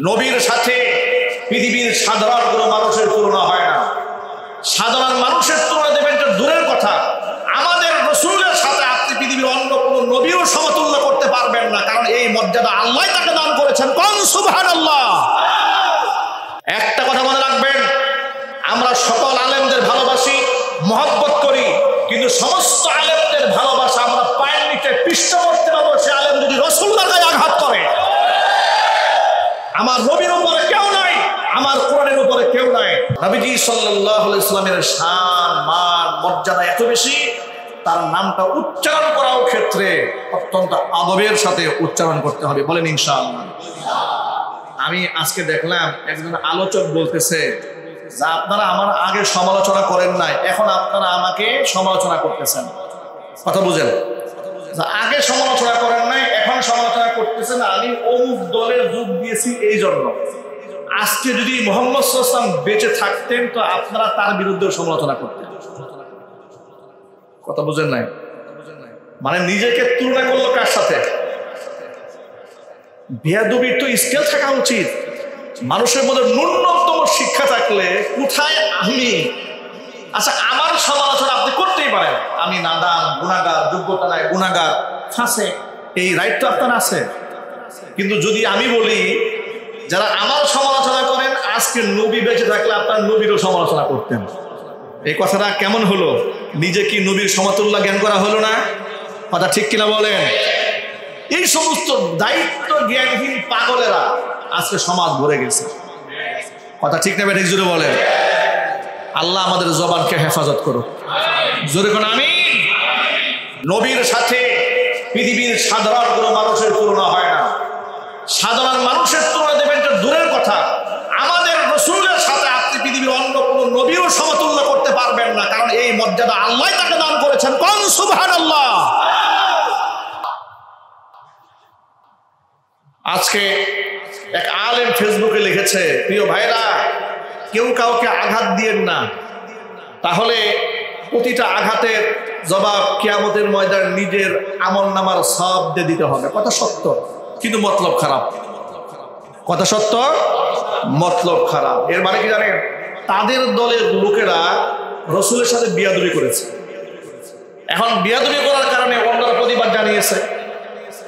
নবীর সাথে পৃথিবীর সাধারণ কোনো মানুষের তুলনা হয় না। সাধারণ মানুষের তুলনা দেবেন এটা দূরের কথা, আমাদের রাসূলের সাথে আপনি পৃথিবীর অন্য কোনো নবীও সমতুল্য করতে পারবেন না, কারণ এই মর্যাদা আল্লাহ তাকে দান করেছেন। কোন সুবহানাল্লাহ। একটা কথা মনে রাখবেন, আমরা সকল আলেমদের ভালোবাসি, মহব্বত করি, কিন্তু সমস্ত আলেমদের ভালোবাসা আমরা পায়ের নিচে পৃষ্ঠবর্তী পাবো সে আলেম যদি রাসূলের গায়ে আঘাত করে। আমার নবীর উপরে কেউ নাই, আমার কোরআনের উপরে কেউ নাই। নবীজি সাল্লাল্লাহু আলাইহি ওয়াসাল্লামের শান মান মর্যাদা এত বেশি, তার নামটা উচ্চারণ করার ক্ষেত্রে অত্যন্ত আদবের সাথে উচ্চারণ করতে হবে। বলেন ইনশাআল্লাহ। আমি আজকে দেখলাম একজন আলোচক বলতেছে যে আপনারা আমার আগে সমালোচনা করেন নাই, এখন আপনারা আমাকে সমালোচনা করতেছেন। কথা বুঝেন? আগে সমালোচনা করেন নাই, এখন সমালোচনা করতেছেন। আমি অমুক দলের যোগ দিয়েছি এই জন্য। আজকে যদি মুহাম্মদ সাল্লাল্লাহু আলাইহি ওয়াসাল্লাম বেঁচে থাকতেন তো আপনারা তার বিরুদ্ধে সমালোচনা করতেন। কথা বুঝেন নাই? মানে নিজেকে তুলনা করলো কার সাথে? বেয়াদবির তো স্কেল থাকা উচিত। মানুষের মধ্যে ন্যূনতম শিক্ষা থাকলে কোথায় আমি, আচ্ছা আমার সমালোচনা আপনি করতেই পারেন, আমি নাদান, গুনাহগার, যোগ্যতা নাই, গুনাহগার, আছে, এই রাইট তো আপনার আছে। কিন্তু যদি আমি বলি যারা আমার সমালোচনা করেন আজকে নবী বেঁচে থাকলে আপনার নবীরও সমালোচনা করতেন, এই কথাটা কেমন হলো? নিজে কি নবীর সমতুল্য জ্ঞান করা হলো না? কথা ঠিক কিনা বলেন? এই সমস্ত দায়িত্ব জ্ঞানহীন পাগলেরা আজকে সমাজ ভরে গেছে। কথা ঠিক না ঠিক জোরে বলেন? আল্লাহ আমাদের জবানকে হেফাজত করুক। জোরে কোন আমিন। নবীর সাথে পৃথিবীর সাধারণ কোনো মানুষের তুলনা হয় না। সাধারণ মানুষের তুলনা দেবেন এটা দূরের কথা, আমাদের রাসূলের সাথে আপনি পৃথিবীর অন্য কোনো নবীও সমতুল্য করতে পারবেন না, কারণ এই মর্যাদা আল্লাহ তাকে দান করেছেন। কোন সুবহানাল্লাহ। আজকে এক আলেম ফেসবুকে লিখেছে, প্রিয় ভাইরা, কেউ কাউকে আঘাত দিয়েন না, তাহলে প্রতিটা আঘাতের জবাব কিয়ামতের ময়দানে নিজের আমলনামার সওয়াব দিয়ে দিতে হবে। কথা সত্য, কিন্তু মতলব খারাপ। কথা সত্য, মতলব খারাপ। এর মানে কি জানেন? তাদের দলের লোকেরা রাসূলের সাথে বিয়াদবি করেছে। এখন বিয়াদবি করার কারণে অন্যরা প্রতিবাদ জানিয়েছে।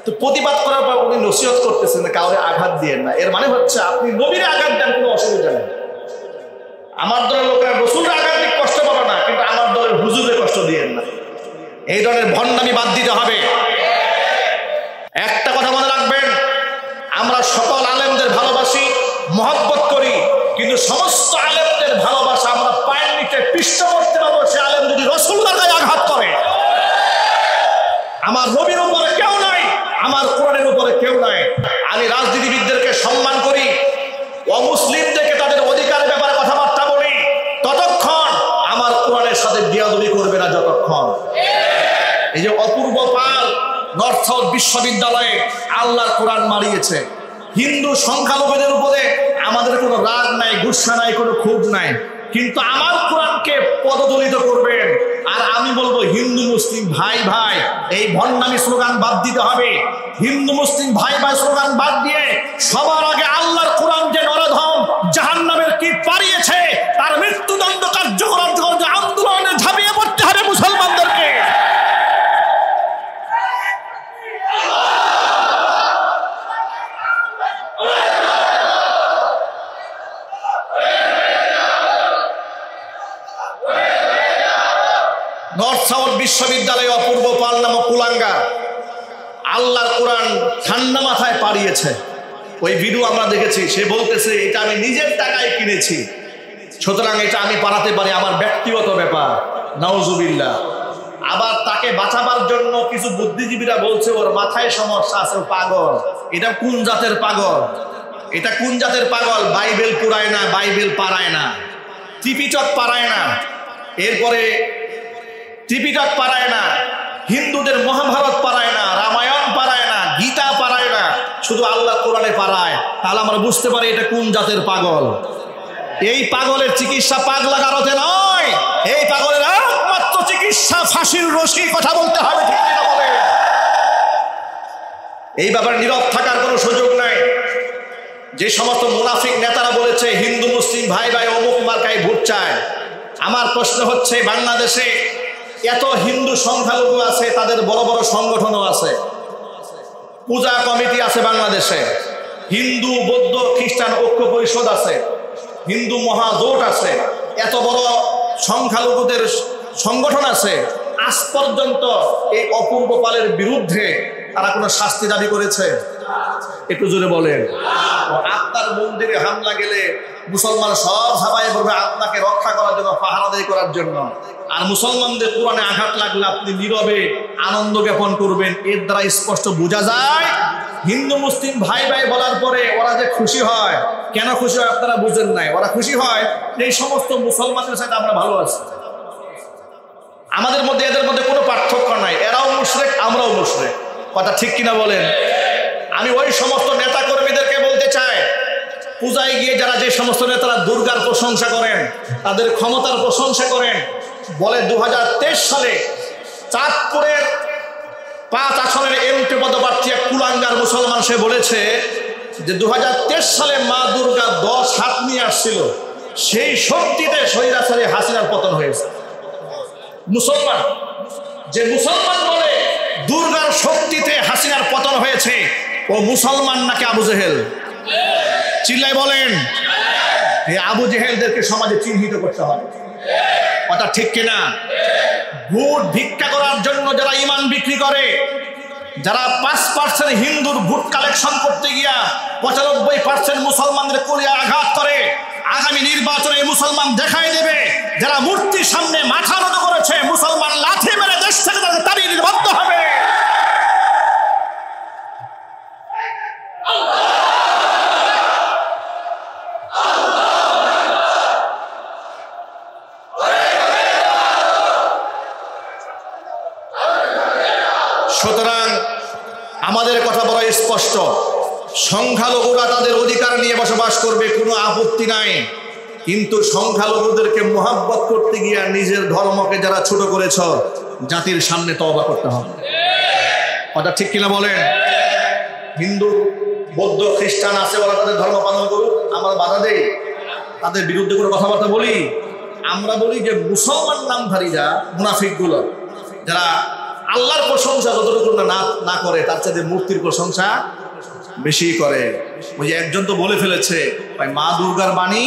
তো প্রতিবাদ করার পর উনি নসিহত করতেছেন কাউকে আঘাত দিয়েন না। এর মানে হচ্ছে আপনি নবীর আঘাত দেন, কোনো অসুবিধা নেই। আমার দলের লোকেরা রাসূলের আঘাত দিয়ে কষ্ট পাবে না, কিন্তু আমার দলের হুজুরে কষ্ট দিয়েন না। এই ধরনের ভণ্ডামি বাদ দিতে হবে। একটা কথা মনে রাখবেন, আমরা সকল আলেমদের ভালোবাসি, মহব্বত করি, কিন্তু সমস্ত আলেমদের ভালোবাসা আমরা পায়ের নিচে পৃষ্ঠবর্তী পাবো সে আলেম যদি রাসূলের গায়ে আঘাত করে। আমার নবীর উপরে কেউ নাই, আমার কোরআনের উপরে কেউ নাই। আমি রাজনীতিবিদদেরকে সম্মান করি, অমুসলিমদেরকে তাদের অধিকারের ব্যাপারে কথাবার্তা বলি, ততক্ষণ আমার কোরআনের সাথে বিয়াদবি করবে না যতক্ষণ। এই যে অপূর্ব পাল নর্থ সাউথ বিশ্ববিদ্যালয়ে আল্লাহর কোরআন মারিয়েছে, হিন্দু সংখ্যালঘুদের উপরে আমাদের কোনো রাগ নাই, গুসা নাই, কোনো ক্ষোভ নাই, কিন্তু আমার কোরআনকে পদদলিত করবেন। আর আমি বলবো হিন্দু মুসলিম ভাই ভাই, এই ভণ্ডামি স্লোগান বাদ দিতে হবে। হিন্দু মুসলিম ভাই ভাই স্লোগান বাদ দিয়ে সবার আগে আল্লাহর কোরআন যে নরধম জাহান্নামের কি পারিয়েছে তার মৃত্যুদণ্ড কার্যকর আন্দোলনে ঝাঁপিয়ে পড়তে হবে মুসলমানদেরকে। নর্থ সাউথ বিশ্ববিদ্যালয়ে অপূর্ব পাল নামক কুলাঙ্গার আল্লাহর কোরআন ঠান্ডা মাথায় পাড়িয়েছে। ওই ভিডিও আমরা দেখেছি। সে বলতেছে এটা আমি নিজের টাকায় কিনেছি, সুতরাং এটা আমি পাঠাতে পারি, আমার ব্যক্তিগত ব্যাপার। নাউজুবিল্লাহ। আবার তাকে বাঁচাবার জন্য কিছু বুদ্ধিজীবীরা বলছে ওর মাথায় সমস্যা আছে, ও পাগল। এটা কোন জাতের পাগল? এটা কোন জাতের পাগল? বাইবেল পুরায় না, বাইবেল পারায় না, ত্রিপিটক পারায় না, এরপরে ত্রিপিটক পারায় না, হিন্দুদের মহাভারত পারায় না, রামায়ণ পারায় না, গীতা পারায় না, শুধু আল্লাহ কোরআনে পারায়। তাহলে আমরা বুঝতে পারি এটা কোন জাতের পাগল। এই পাগলের চিকিৎসা পাগলা গারদে নয়, এই পাগলের একমাত্র চিকিৎসা ফাঁসির রশি। কথা বলতে হবে, ঠিক কিনা বলেন? এই ব্যাপারে নীরব থাকার কোনো সুযোগ নাই। যে সমস্ত মুনাফিক নেতারা বলেছে হিন্দু মুসলিম ভাই ভাই অমুক মার্কায় ভোট চায়, আমার প্রশ্ন হচ্ছে বাংলাদেশে এত হিন্দু সংখ্যালঘু আছে, তাদের বড় বড় সংগঠনও আছে, পূজা কমিটি আছে বাংলাদেশে, হিন্দু বৌদ্ধ খ্রিস্টান ঐক্য পরিষদ আছে, হিন্দু মহাজোট আছে, এত বড় সংখ্যালঘুদের সংগঠন আছে, আজ পর্যন্ত এই অপূর্ব পালের বিরুদ্ধে তারা কোনো শাস্তি দাবি করেছে? একটু জোরে বলেন। আপনার মন্দিরে হামলা গেলে মুসলমান সব সবাই বলবে আপনাকে রক্ষা করার জন্য, পাহারাদারি করার জন্য, আর মুসলমানদের কোরআনে আঘাত লাগলে আপনি নীরবে আনন্দ জ্ঞাপন করবেন। এর দ্বারা স্পষ্ট বোঝা যায় হিন্দু মুসলিম ভাই ভাই বলার পরে ওরা যে খুশি হয়। কেন খুশি হয় আপনারা বুঝেন নাই? ওরা খুশি হয় এই সমস্ত মুসলমানদের সাথে আমরা ভালো আছি, আমাদের মধ্যে এদের মধ্যে কোনো পার্থক্য নাই, এরাও মুশরিক আমরাও মুশরিক। কথা ঠিক কিনা বলেন? আমি ওই সমস্ত নেতা কর্মীদেরকে বলতে চাই, পূজায় গিয়ে যারা যে সমস্ত নেতারা দুর্গার প্রশংসা করেন, তাদের ক্ষমতার প্রশংসা করেন, বলে 2023 সালে চাঁদপুরের 5 আসনের এমপি পদপ্রার্থী এক কুলাঙ্গার মুসলমান, সে বলেছে যে 2023 সালে মা দুর্গা 10 হাত নিয়ে আসছিল, সেই শক্তিতে স্বৈরাচারী হাসিনার পতন হয়েছে। মুসলমান, যে মুসলমান বলে দুর্গার শক্তিতে হাসিনার পতন হয়েছে, ও মুসলমান নাকি আবু জেহেল? চিল্লাই বলেন। এই আবু জেহেলদেরকে সমাজে চিহ্নিত করতে হবে। কথা ঠিক কিনা? ভোট ভিক্ষা করার জন্য যারা ইমান বিক্রি করে, যারা 5% হিন্দুর ভোট কালেকশন করতে গিয়া 95% মুসলমানদের কোলে আঘাত করে, আগামী নির্বাচনে মুসলমান দেখাই দেবে যারা মূর্তির সামনে মাথা নত করেছে, মুসলমান লাঠি মেরে দেশ থেকে তাদের তাড়িয়ে দিতে বাধ্য হবে। সুতরাং আমাদের কথা বড় স্পষ্ট, সংখ্যালঘুরা তাদের অধিকার নিয়ে বসবাস করবে, কোনো আপত্তি নাই, কিন্তু সংখ্যালঘুদেরকে মোহাব্বত করতে গিয়ে নিজের ধর্মকে যারা ছোট করেছ, জাতির সামনে তওবা করতে হবে। কথা ঠিক কিনা বলেন? হিন্দু বৌদ্ধ খ্রিস্টান আছে, ওরা তাদের ধর্ম পালন করুক, আমরা বাধা দেই, তাদের বিরুদ্ধে কোনো কথাবার্তা বলি? আমরা বলি যে মুসলমান নামধারীরা, মুনাফিকগুলো, যারা আল্লাহর প্রশংসা যতটুকু না করে তার চাইতে মূর্তির প্রশংসা বেশি করে। ওই যে একজন তো বলে ফেলেছে, ভাই মা দুর্গার বাণী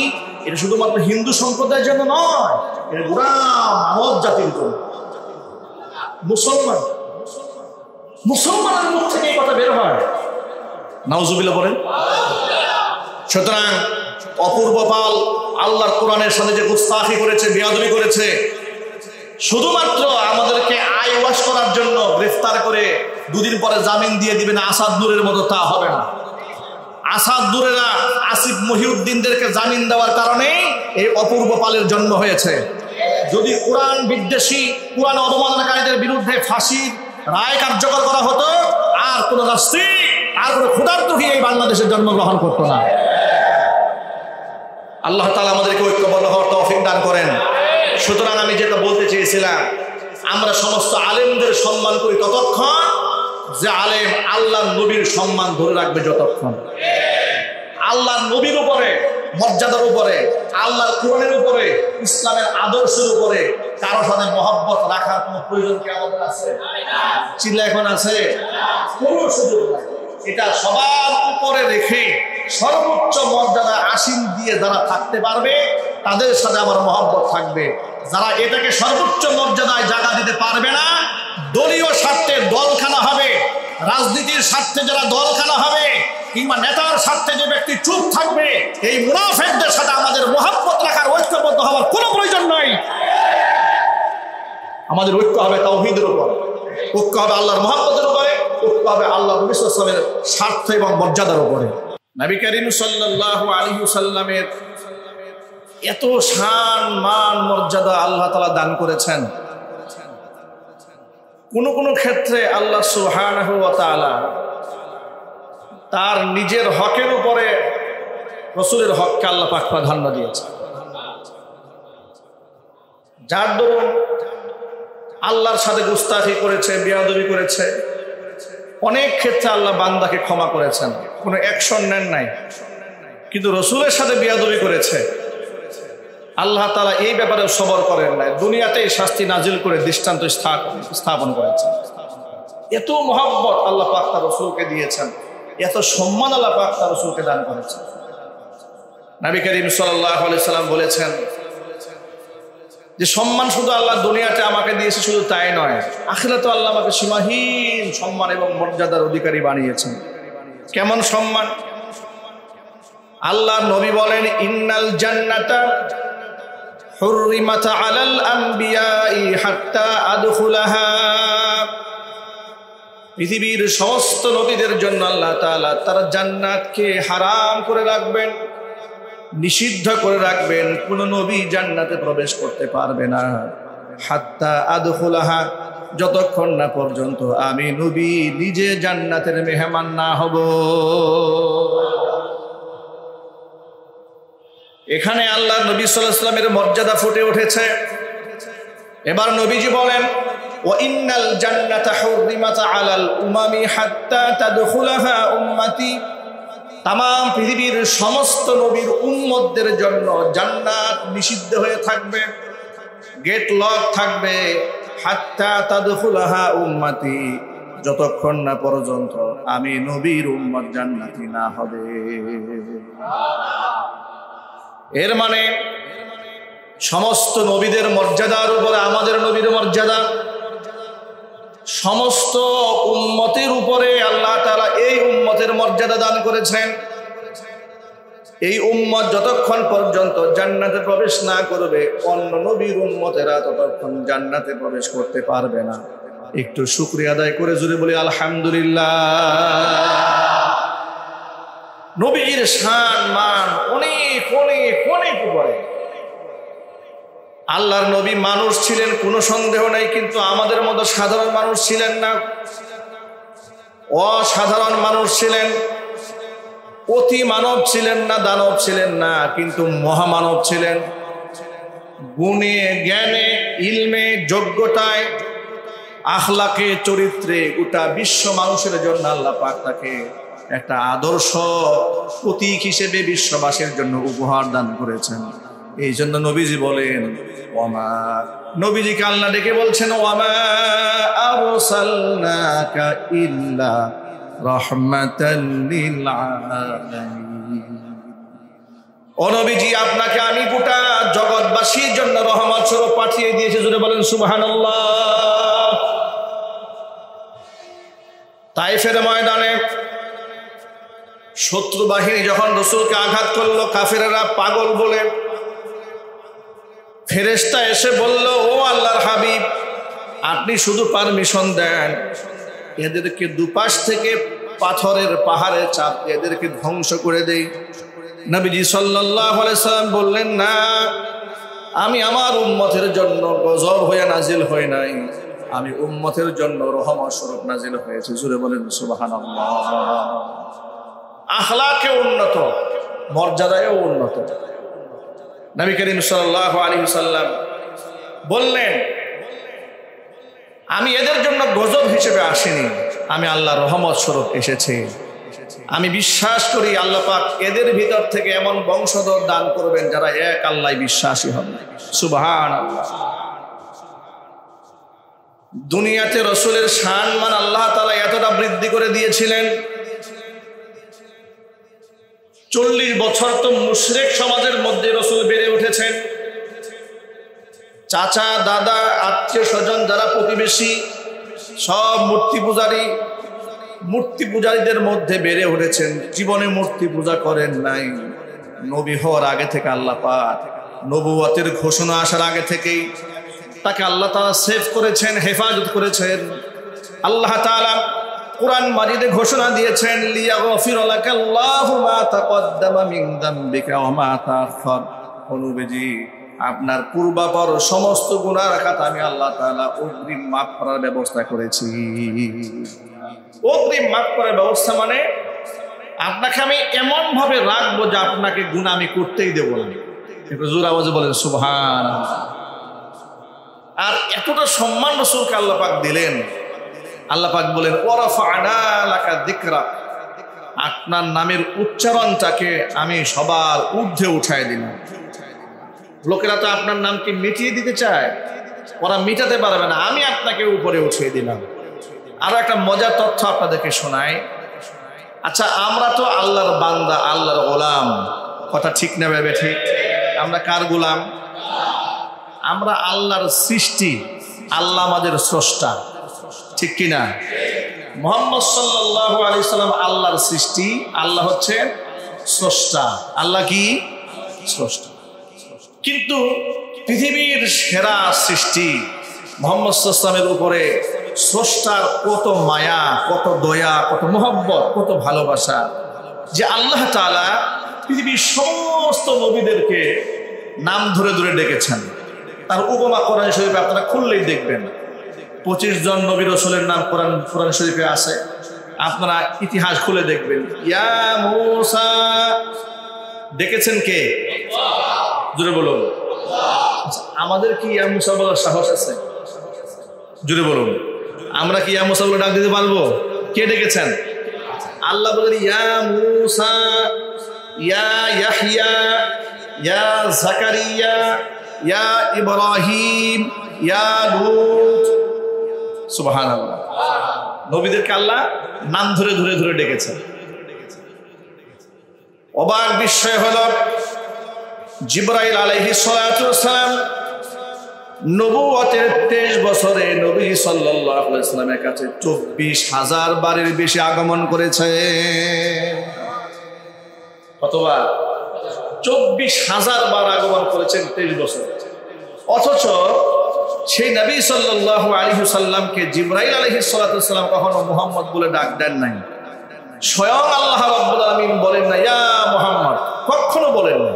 এটা শুধুমাত্র হিন্দু সম্প্রদায়ের জন্য নয়, এটা গোটা মানব জাতির জন্য। মুসলমানের মুখ থেকে এই কথা বের হয়, নাউজুবিল্লাহ বলেন। সুতরাং অপূর্ব পাল আল্লাহর কোরআনের সাথে যে গুস্তাখি করেছে, বেয়াদবি করেছে, শুধুমাত্র আমাদেরকে আই ওয়াশ করার জন্য গ্রেফতার করে 2 দিন পরে জামিন দিয়ে দিবেন আসাদ নূরের মতো, তা হবে না। আসাদ নূরেরা আসিফ মহিউদ্দিনদেরকে জামিন দেওয়ার কারণে এই অপূর্ব পালের জন্ম হয়েছে। যদি কোরআন বিদ্বেষী, কোরআন অবমাননাকারীদের বিরুদ্ধে ফাঁসির রায় কার্যকর করা হতো, আর কোনো নাস্তিক, আর কোনো ক্ষুধার্তহী এই বাংলাদেশের জন্মগ্রহণ করতো না। আল্লাহ তাআলা আমাদেরকে ঐক্যবদ্ধ হওয়ার তৌফিক দান করেন। সুতরাং আমি যেটা বলতে চেয়েছিলাম, আমরা সমস্ত আলেমদের সম্মান করি ততক্ষণ যে আলেম আল্লাহর নবীর সম্মান ধরে রাখবে। যতক্ষণ আল্লাহর নবীর উপরে, মর্যাদার উপরে, আল্লাহর কোরআনের উপরে, ইসলামের আদর্শের উপরে কারো সাথে মহব্বত রাখার কোনো প্রয়োজন কি আমাদের আছে? চিল্লা এখন আছে? কোনো সুযোগ নাই। এটা সবার উপরে রেখে সর্বোচ্চ মর্যাদা আসীন দিয়ে যারা থাকতে পারবে তাদের সাথে আমার মহব্বত থাকবে। যারা এটাকে সর্বোচ্চ মর্যাদায় জায়গা দিতে পারবে না, দলীয় স্বার্থে দলখানা হবে, রাজনীতির স্বার্থে যারা দলখানা হবে, কিংবা নেতার স্বার্থে যে ব্যক্তি চুপ থাকবে, এই মুনাফিকদের সাথে আমাদের মহব্বত রাখার, ঐক্যবদ্ধ হওয়ার কোনো প্রয়োজন নাই। আমাদের ঐক্য হবে তাওহীদের উপর, ঐক্য হবে আল্লাহর মহব্বতের উপরে, ঐক্য হবে আল্লাহ নবী সাল্লাল্লাহু আলাইহি ওয়াসাল্লামের স্বার্থ এবং মর্যাদার উপরে। নবী করিম সাল্লাল্লাহু আলাইহি ওয়াসাল্লামের এত শান মান মর্যাদা আল্লাহ তাআলা দান করেছেন। কোন কোন ক্ষেত্রে আল্লাহ সুবহানাহু ওয়া তাআলা তার নিজের হকের উপরে রাসূলের হককে আল্লাহ পাক প্রাধান্য দিয়েছেন। যার দরুন আল্লাহর সাথে গুস্তাখি করেছে, বেয়াদবি করেছে, অনেক ক্ষেত্রে আল্লাহ বান্দাকে ক্ষমা করেছেন, কোনো অ্যাকশন নেন নাই। কিন্তু রসুলের সাথে বেয়াদবি করেছে, আল্লাহ তাআলা এই ব্যাপারে সবর করেন নাই, দুনিয়াতেই শাস্তি নাজিল করে দৃষ্টান্ত স্থাপন করেছেন। এত মহব্বত আল্লাহ পাক তার রসুলকে দিয়েছেন, এত সম্মান আল্লাহ পাক তার রসুলকে দান করেছেন। নবী করিম সাল্লাল্লাহু আলাইহি সাল্লাম বলেছেন যে সম্মান শুধু আল্লাহ দুনিয়াতে আমাকে দিয়েছে, শুধু তাই নয়, আখিরাতে আল্লাহ আমাকে সীমাহীন সম্মান এবং মর্যাদার অধিকারী বানিয়েছেন। কেমন সম্মান? আল্লাহ নবী বলেন, ইন্নাল জান্নাতা হুররিমাত আলাল আমবিয়াই হাত্তা আদখুলাহা। পৃথিবীর সমস্ত নবীদের জন্য আল্লাহ তাআলা তার জান্নাতকে হারাম করে রাখবেন, নিষিদ্ধ করে রাখবেন। কোন নবী জান্নাতে প্রবেশ করতে পারবে না হাত্তা আদখুলাহা, যতক্ষণ না পর্যন্ত আমি নবী নিজে জান্নাতের মেহমান না হব। এখানে আল্লাহ নবী সাল্লাল্লাহু আলাইহি ওয়াসাল্লামের মর্যাদা ফুটে উঠেছে। এবার নবীজি বলেন, ওয়া ইন্নাল জান্নাতা হুররিমাত আলাল উমামি হাত্তা তাদখুলাহা উম্মতি। তাম পৃথিবীর সমস্ত নবীর উম্মতদের জন্য জান্নাত নিষিদ্ধ হয়ে থাকবে, গেট লক থাকবে, হাত্তা তাদখুলাহা উম্মতি, যতক্ষণ না পর্যন্ত আমি নবীর উম্মত জান্নাতি না হবে। এর মানে সমস্ত নবীদের মর্যাদার উপরে আমাদের নবীর মর্যাদা, সমস্ত উম্মতের উপরে আল্লাহ তাআলা এই উম্মতের মর্যাদা দান করেছেন। এই উম্মত যতক্ষণ পর্যন্ত জান্নাতে প্রবেশ না করবে, অন্য নবীর উম্মতেরা ততক্ষণ জান্নাতে প্রবেশ করতে পারবে না। একটু শুকরিয়া আদায় করে জুড়ে বলি আলহামদুলিল্লাহ। নবীর শান মান অনেক অনেক অনেক উপরে। আল্লাহর নবী মানুষ ছিলেন, কোনো সন্দেহ নাই, কিন্তু আমাদের মতো সাধারণ মানুষ ছিলেন না, অসাধারণ মানুষ ছিলেন। অতি মানব ছিলেন না, দানব ছিলেন না, কিন্তু মহামানব ছিলেন। গুণে, জ্ঞানে, ইলমে, যোগ্যতায়, আখলাকে, চরিত্রে গোটা বিশ্ব মানুষের জন্য আল্লাহ পাক তাকে একটা আদর্শ প্রতীক হিসেবে বিশ্ববাসীর জন্য উপহার দান করেছেন। এই জন্য নবীজি বলেন, ওয়ামা, নবীজিকে আল্লাহ ডেকে বলছেন, ওয়ামা আরসালনাকা ইল্লা রাহমাতাল লিল আলামিন। ও নবীজি, আপনাকে আমি গোটা জগৎবাসীর জন্য রহমত স্বরূপ পাঠিয়ে দিয়েছি। জুড়ে বলেন সুবহানাল্লাহ। তায়েফের ময়দানে শত্রু বাহিনী যখন রাসূলকে আঘাত করলো, কাফেররা পাগল বলে, ফেরেশতা এসে বলল, ও আল্লাহর হাবিব, আপনি শুধু পারমিশন দেন, এদেরকে দুপাশ থেকে পাথরের পাহাড়ে চাপ দিয়ে এদেরকে ধ্বংস করে দেই। নবীজি সাল্লাল্লাহু আলাইহি সাল্লাম বললেন, না, আমি আমার উম্মতের জন্য গজব হয়ে নাজিল হই নাই, আমি উম্মতের জন্য রহমত স্বরূপ নাজিল হয়েছে। জুড়ে বলেন সুবহানাল্লাহ। আখলাকে উন্নত, মর্যাদায়ও উন্নত। নবী করিম সাল্লাল্লাহু আলাইহি ওয়াসাল্লাম বললেন, আমি এদের জন্য গজব হিসেবে আসিনি, আমি আল্লাহর রহমত স্বরূপ এসেছি। আমি বিশ্বাস করি আল্লাহ পাক এদের ভিতর থেকে এমন বংশধর দান করবেন যারা এক আল্লাহ বিশ্বাসী হবে। সুবহানাল্লাহ। দুনিয়াতে রাসূলের শান মান আল্লাহ তাআলা এতটা বৃদ্ধি করে দিয়েছিলেন, 40 বছর তো মুশরিক সমাজের মধ্যে রাসূল বেড়ে উঠেছেন। চাচা, দাদা, আত্মীয় স্বজন, যারা প্রতিবেশী, সব মূর্তি পূজারীদের মধ্যে বেড়ে উঠেছেন। জীবনে মূর্তি পূজা করেন নাই। নবী হওয়ার আগে থেকে আল্লাহ পাক নবুয়তের ঘোষণা আসার আগে থেকেই তাকে আল্লাহ তাআলা সেভ করেছেন, হেফাজত করেছেন। আল্লাহ তাআলা কুরআন মাজিদে ঘোষণা দিয়েছেন, লিয়াগফিরা লাকাল্লাহু মা তাকদ্দামা মিন যামবিকা ওয়া মা তাআখার। নবীজি, আপনার পূর্বাপর সমস্ত গুনার খাতা আমি আল্লাহ তাআলা অগ্রিম মাফ করার ব্যবস্থা করেছি। অগ্রিম মাফ করার ব্যবস্থা মানে আপনাকে আমি এমন ভাবে রাখবো যে আপনাকে গুনাহ আমি করতেই দেব না। একটু জোর আওয়াজে বলেন সুবহানাল্লাহ। আর এতটা সম্মান রাসূলকে আল্লাহ পাক দিলেন। আল্লাহ পাক বলেন, ওয়ারাফা'না লাকা যিকরা, আপনার নামের উচ্চারণটাকে আমি সবার ঊর্ধ্বে উঠায় দিলাম। লোকেরা তো আপনার নামকে মিটিয়ে দিতে চায়, ওরা মিটাতে পারবে না, আমি আপনাকে উপরে উঠিয়ে দিলাম। আরো একটা মজার তথ্য আপনাদেরকে শোনাই। আচ্ছা, আমরা তো আল্লাহর বান্দা, আল্লাহর গোলাম, কথা ঠিক না ভেবে ঠিক? আমরা কার গোলাম? আমরা আল্লাহর সৃষ্টি, আল্লাহ আমাদের স্রষ্টা, ঠিক কিনা? মুহাম্মদ সাল্লাল্লাহু আলাইহি সাল্লাম আল্লাহর সৃষ্টি, আল্লাহ হচ্ছে স্রষ্টা। আল্লাহ কি? স্রষ্টা। কিন্তু পৃথিবীর সেরা সৃষ্টি মুহাম্মদ সাল্লাল্লাহু আলাইহি সাল্লামের উপরে স্রষ্টার কত মায়া, কত দয়া, কত মোহব্বত, কত ভালোবাসা, যে আল্লাহ তাআলা পৃথিবীর সমস্ত নবীদেরকে নাম ধরে ধরে ডেকেছেন। তার উপমা কোরআন শরীফে আপনারা খুললেই দেখবেন 25 জন নবী রাসূলের নাম কোরআন শরীফে আছে। আপনারা ইতিহাস খুলে দেখবেন। ইয়া মূসা ডেকেছেন কে? জোরে বলুন। আমাদের কি ইয়া মূসা বলার সাহস আছে? জোরে বলুন। আমরা কি ইয়া মূসা বলে ডাক দিতে পারবো? কে ডেকেছেন? আল্লাহ বলেন ইয়া মূসা, ইয়া ইয়াহইয়া, ইয়া যাকারিয়া, ইয়া ইব্রাহিম, ইয়া লূত। সুবহানাল্লাহ। নবীদেরকে আল্লাহ নাম ধরে ধরে ধরে ডেকেছেন। অবাক বিষয় হলো জিবরাইল আলাইহিস সালাতু ওয়াস সালাম নবুয়তের 23 বছরে নবী সাল্লাল্লাহু আলাইহি ওয়াসাল্লামের কাছে 24,000 বারের বেশি আগমন করেছে। কতবার? 24,000 বার আগমন করেছেন 23 বছর। অথচ সেই নবী সাল্লাল্লাহু আলাইহি ওয়াসাল্লামকে জিবরাইল আলাইহিস সালাতু ওয়াস সালাম কখনো মুহাম্মদ বলে ডাক দেন নাই। স্বয়ং আল্লাহ রাব্বুল আলামিন বলেন না ইয়া মুহাম্মদ, কখনো বলেন না,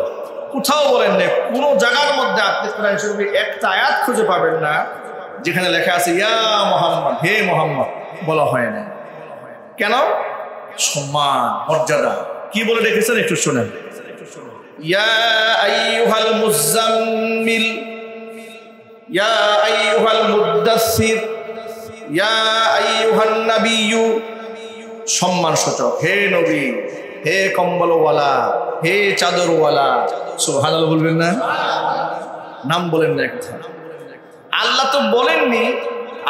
কোথাও বলেন না। কোনো জায়গার মধ্যে আপনি কোরআন শরীফে একটা আয়াত খুঁজে পাবেন না যেখানে লেখা আছে ইয়া মুহাম্মদ, হে মুহাম্মদ বলা হয় না। কেন? সম্মান, মর্যাদা। কি বলে ডেকেছেন একটু শুনেন। ইয়া আইয়ুহাল মুযাম্মিল, ইয়া আইয়ুহাল মুদ্দাসসির, ইয়া আইয়ুহান নাবিয়্যু। সম্মান সূচক, হে নবী, হে কম্বলওয়ালা, হে চাদরওয়ালা। সুবহানাল্লাহ বলবেন না? নাম বলেন না কথা। আল্লাহ তো বলেননি,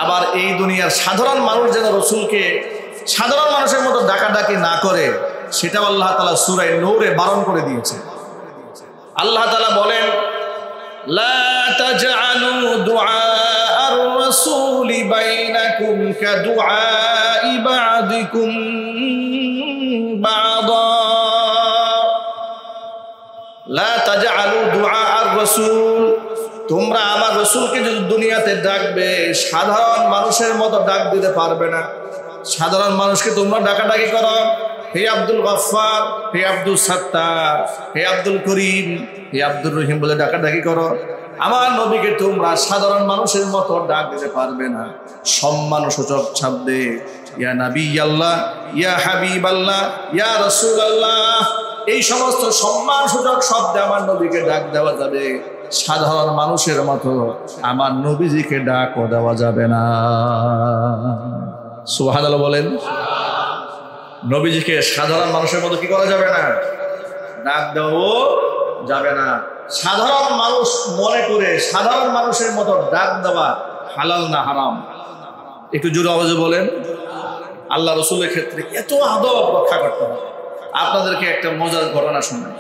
আবার এই দুনিয়ার সাধারণ মানুষ যেন রসুলকে সাধারণ মানুষের মতো ডাকাডাকি না করে, সেটাও আল্লাহ তাআলা সূরা নূরে বারণ করে দিয়েছে। আল্লাহ তাআলা বলেন লা তাজআলু দুআআর রাসূলি বাইনাকুম কাদুআই বা'দিকুম বা'দা। লা তাজআলু দুআআর রাসূল, তোমরা আমার রাসূলকে যদি দুনিয়াতে ডাকবে সাধারণ মানুষের মতো ডাক দিতে পারবে না। সাধারণ মানুষকে তোমরা ডাকাডাকি করো, হে আব্দুল গফফার, হে আব্দুল সাত্তার, হে আব্দুল করিম, হে আব্দুর রহিম বলে ডাকাডাকি করো। আমার নবীকে তোমরা সাধারণ মানুষের মতো ডাক দিতে পারবে না। সম্মানসূচক শব্দে ইয়া নবী আল্লাহ, ইয়া হাবিব আল্লাহ, ইয়া রাসূল আল্লাহ, এই সমস্ত সম্মানসূচক শব্দে আমার নবীকে ডাক দেওয়া যাবে। সাধারণ মানুষের মতো আমার নবীজিকে ডাকও দেওয়া যাবে না। সুবহানাল্লাহ বলেন। নবীজিকে সাধারণ মানুষের মতো কি করা যাবে না? ডাক দেওয়া যাবে না। সাধারণ মানুষ মনে করে সাধারণ মানুষের মতো ডাক দেওয়া হালাল না হারাম? একটু জোরে আওয়াজে বলেন। আল্লাহ রসুলের ক্ষেত্রে এত আদব রক্ষা করতে হবে। আপনাদেরকে একটা মজার ঘটনা শোনাই।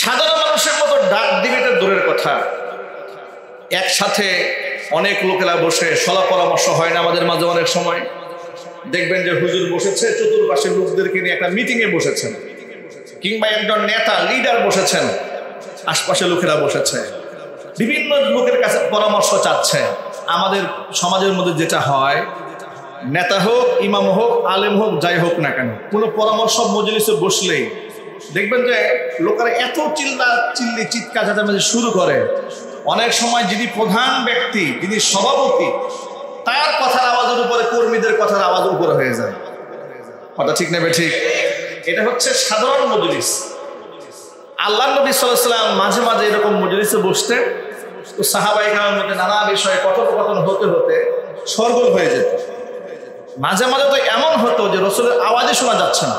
সাধারণ মানুষের মতো ডাক দিবে এটা দূরের কথা, একসাথে অনেক লোকেরা বসে সলা পরামর্শ হয় না আমাদের মাঝে? অনেক সময় দেখবেন যে হুজুর বসেছে, চতুর্পাশে লোকদেরকে নিয়ে একটা মিটিংয়ে বসেছেন, কিংবা একজন নেতা লিডার বসেছেন, আশপাশে লোকেরা বসেছে, বিভিন্ন লোকের কাছে পরামর্শ চাচ্ছে। আমাদের সমাজের মধ্যে যেটা হয়, নেতা হোক, ইমাম হোক, আলেম হোক, যাই হোক না কেন, কোনো পরামর্শ মজলিসে বসলেই দেখবেন যে লোকেরা এত চিল্লি চিৎকার চেঁচামেচি শুরু করে। অনেক সময় যিনি প্রধান ব্যক্তি, যিনি সভাপতি, তার কথার আওয়াজের উপরে কর্মীদের কথার আওয়াজ উপরে হয়ে যায়। কথা ঠিক নেবে ঠিক? এটা হচ্ছে সাধারণ মজলিস। আল্লাহ নবী সাল্লাল্লাহু আলাইহি ওয়াসাল্লাম মাঝে মাঝে এরকম মজলিসে বসতে, তো সাহাবায়ে কেরামের মধ্যে নানা বিষয়ে কথোপকথন হতে হতে সরগোল হয়ে যেত। মাঝে মাঝে তো এমন হতো যে রসুলের আওয়াজই শোনা যাচ্ছে না,